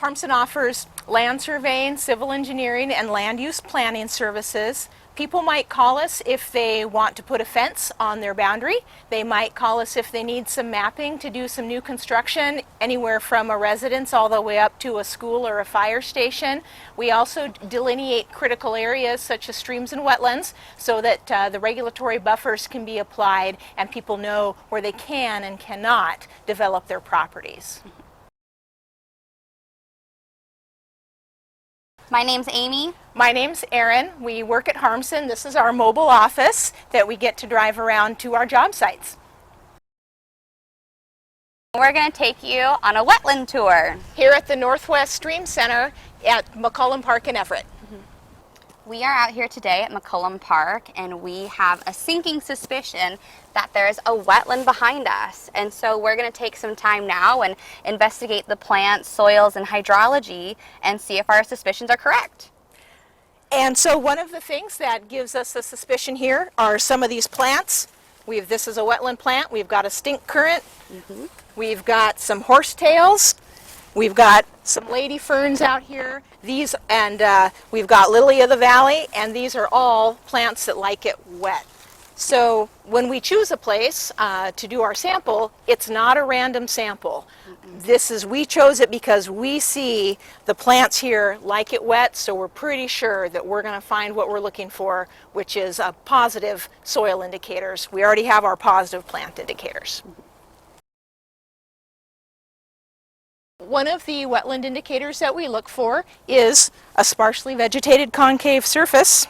Harmsen offers land surveying, civil engineering, and land use planning services. People might call us if they want to put a fence on their boundary. They might call us if they need some mapping to do some new construction, anywhere from a residence all the way up to a school or a fire station. We also delineate critical areas such as streams and wetlands so that the regulatory buffers can be applied and people know where they can and cannot develop their properties. My name's Amy. My name's Erynn. We work at Harmsen. This is our mobile office that we get to drive around to our job sites. We're going to take you on a wetland tour. Here at the Northwest Stream Center at McCollum Park in Everett. We are out here today at McCollum Park, and we have a sinking suspicion that there's a wetland behind us. And so we're going to take some time now and investigate the plants, soils, and hydrology and see if our suspicions are correct. And so one of the things that gives us a suspicion here are some of these plants. This is a wetland plant. We've got a stink currant. We've got some horsetails. We've got some lady ferns out here. These, and we've got lily of the valley, and these are all plants that like it wet. So when we choose a place to do our sample, it's not a random sample. We chose it because we see the plants here like it wet, so we're pretty sure that we're going to find what we're looking for, which is positive soil indicators. We already have our positive plant indicators. One of the wetland indicators that we look for is a sparsely vegetated concave surface,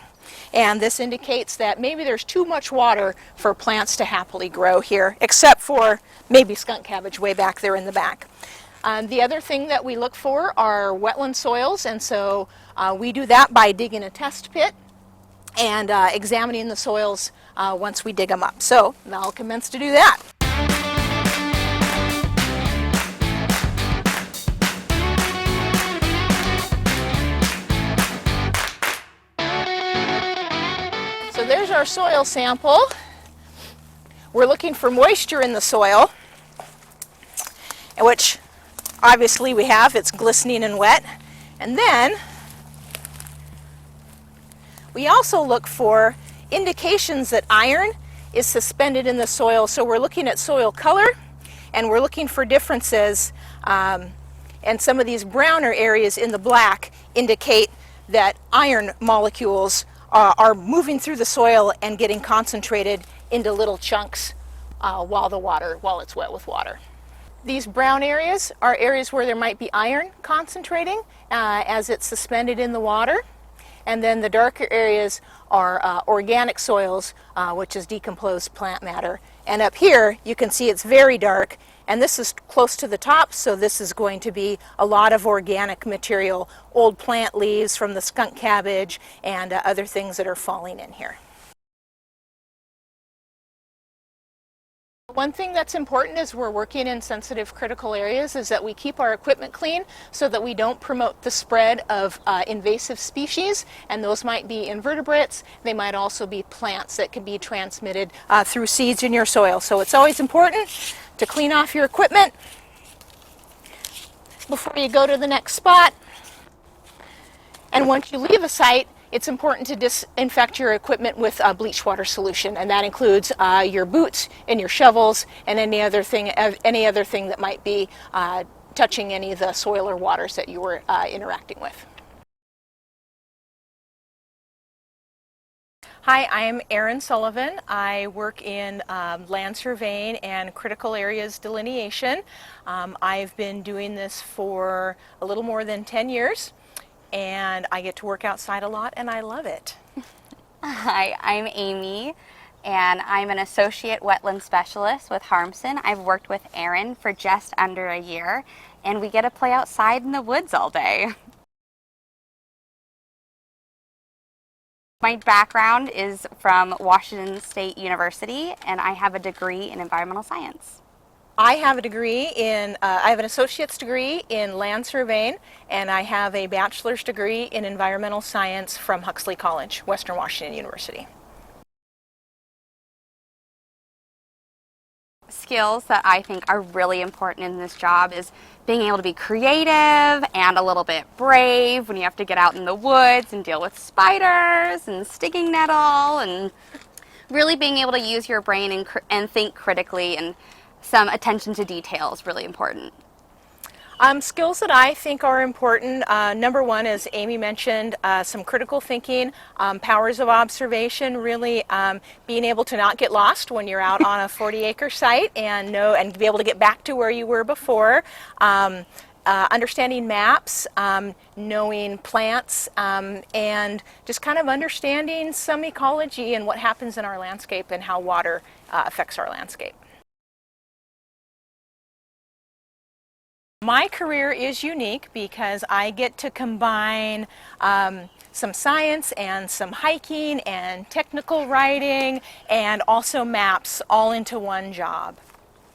and this indicates that maybe there's too much water for plants to happily grow here, except for maybe skunk cabbage way back there in the back. The other thing that we look for are wetland soils, and so we do that by digging a test pit and examining the soils once we dig them up. So now I'll commence to do that. So there's our soil sample. We're looking for moisture in the soil, which obviously we have. It's glistening and wet. And then we also look for indications that iron is suspended in the soil. So we're looking at soil color, and we're looking for differences. And some of these browner areas in the black indicate that iron molecules are moving through the soil and getting concentrated into little chunks while it's wet with water. These brown areas are areas where there might be iron concentrating as it's suspended in the water. And then the darker areas are organic soils, which is decomposed plant matter. And up here, you can see it's very dark, and this is close to the top, so this is going to be a lot of organic material, old plant leaves from the skunk cabbage, and other things that are falling in here. One thing that's important as we're working in sensitive critical areas is that we keep our equipment clean so that we don't promote the spread of invasive species, and those might be invertebrates. They might also be plants that can be transmitted through seeds in your soil. So it's always important to clean off your equipment before you go to the next spot. And once you leave a site, it's important to disinfect your equipment with a bleach water solution, and that includes your boots and your shovels and any other thing that might be touching any of the soil or waters that you were interacting with. Hi, I'm Erynn Sullivan. I work in land surveying and critical areas delineation. I've been doing this for a little more than 10 years. And I get to work outside a lot, and I love it. Hi, I'm Amy, and I'm an associate wetland specialist with Harmsen. I've worked with Erynn for just under a year, and we get to play outside in the woods all day. My background is from Washington State University, and I have a degree in environmental science. I have I have an associate's degree in land surveying, and I have a bachelor's degree in environmental science from Huxley College, Western Washington University. skills that I think are really important in this job is being able to be creative and a little bit brave when you have to get out in the woods and deal with spiders and stinging nettle, and really being able to use your brain and think critically, and some attention to detail is really important. Skills that I think are important, number one, as Amy mentioned, some critical thinking, powers of observation, really being able to not get lost when you're out on a 40-acre site and be able to get back to where you were before. Understanding maps, knowing plants, and just kind of understanding some ecology and what happens in our landscape and how water affects our landscape. My career is unique because I get to combine some science and some hiking and technical writing and also maps all into one job.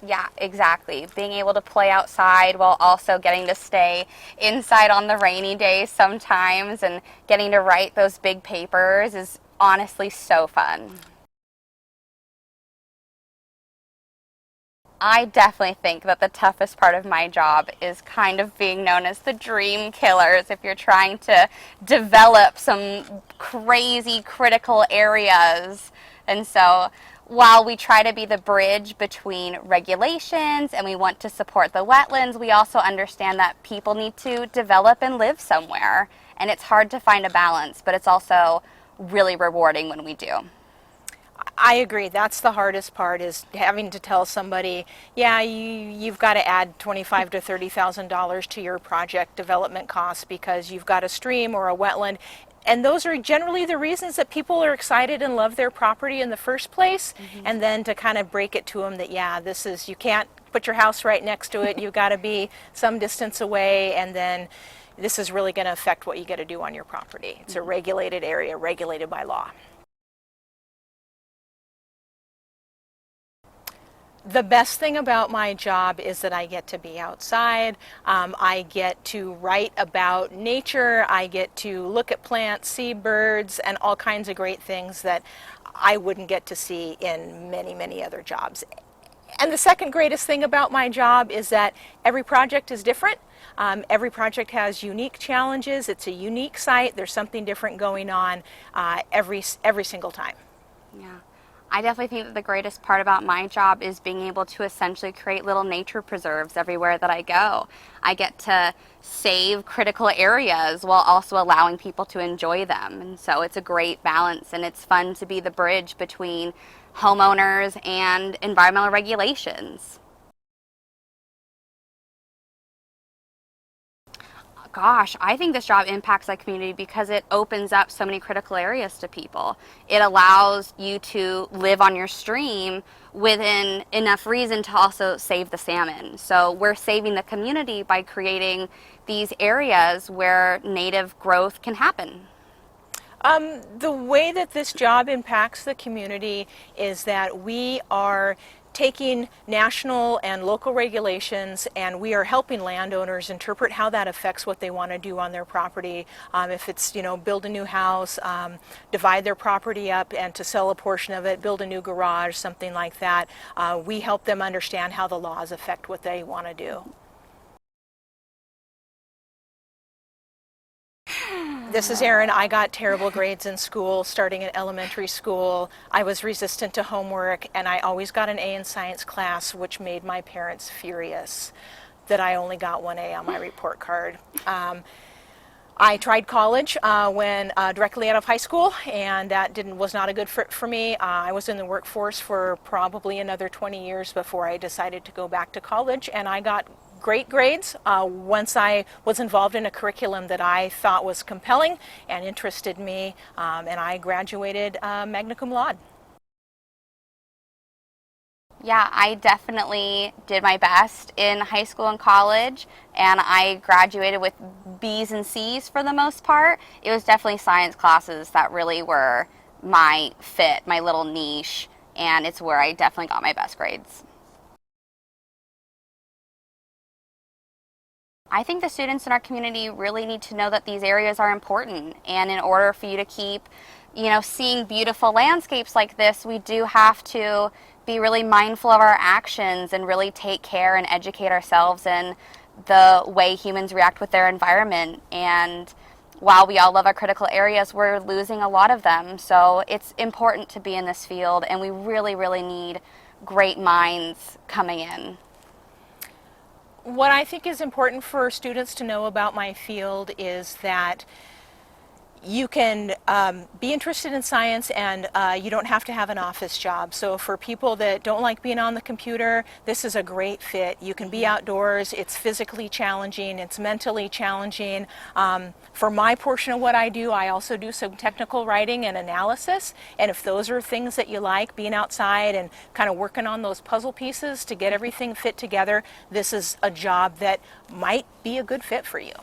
Yeah, exactly. Being able to play outside while also getting to stay inside on the rainy days sometimes, and getting to write those big papers is honestly so fun. I definitely think that the toughest part of my job is kind of being known as the dream killers if you're trying to develop some crazy critical areas. And so while we try to be the bridge between regulations and we want to support the wetlands, we also understand that people need to develop and live somewhere. And it's hard to find a balance, but it's also really rewarding when we do. I agree. That's the hardest part, is having to tell somebody, yeah, you've got to add $25,000 to $30,000 to your project development costs because you've got a stream or a wetland. And those are generally the reasons that people are excited and love their property in the first place. Mm-hmm. And then to kind of break it to them that, yeah, you can't put your house right next to it. You've got to be some distance away. And then this is really going to affect what you get to do on your property. It's a regulated area, regulated by law. The best thing about my job is that I get to be outside. I get to write about nature. I get to look at plants, see birds, and all kinds of great things that I wouldn't get to see in many, many other jobs. And the second greatest thing about my job is that every project is different. Every project has unique challenges. It's a unique site. There's something different going on every single time. Yeah. I definitely think that the greatest part about my job is being able to essentially create little nature preserves everywhere that I go. I get to save critical areas while also allowing people to enjoy them. And so it's a great balance, and it's fun to be the bridge between homeowners and environmental regulations. Gosh, I think this job impacts the community because it opens up so many critical areas to people. It allows you to live on your stream within enough reason to also save the salmon. So we're saving the community by creating these areas where native growth can happen. The way that this job impacts the community is that we are taking national and local regulations, and we are helping landowners interpret how that affects what they want to do on their property. If it's, build a new house, divide their property up and to sell a portion of it, build a new garage, something like that. We help them understand how the laws affect what they want to do. This is Erynn. I got terrible grades in school, starting in elementary school. I was resistant to homework, and I always got an A in science class, which made my parents furious that I only got one A on my report card. I tried college when directly out of high school, and that was not a good fit for me. I was in the workforce for probably another 20 years before I decided to go back to college, and I got great grades once I was involved in a curriculum that I thought was compelling and interested me, and I graduated magna cum laude. Yeah, I definitely did my best in high school and college, and I graduated with B's and C's for the most part. It was definitely science classes that really were my fit, my little niche, and it's where I definitely got my best grades. I think the students in our community really need to know that these areas are important, and in order for you to keep seeing beautiful landscapes like this, we do have to be really mindful of our actions and really take care and educate ourselves in the way humans react with their environment. And while we all love our critical areas, we're losing a lot of them. So it's important to be in this field, and we really, really need great minds coming in. What I think is important for students to know about my field is that you can be interested in science, and you don't have to have an office job. So for people that don't like being on the computer, this is a great fit. You can be outdoors. It's physically challenging. It's mentally challenging. For my portion of what I do, I also do some technical writing and analysis. And if those are things that you like, being outside and kind of working on those puzzle pieces to get everything fit together, this is a job that might be a good fit for you.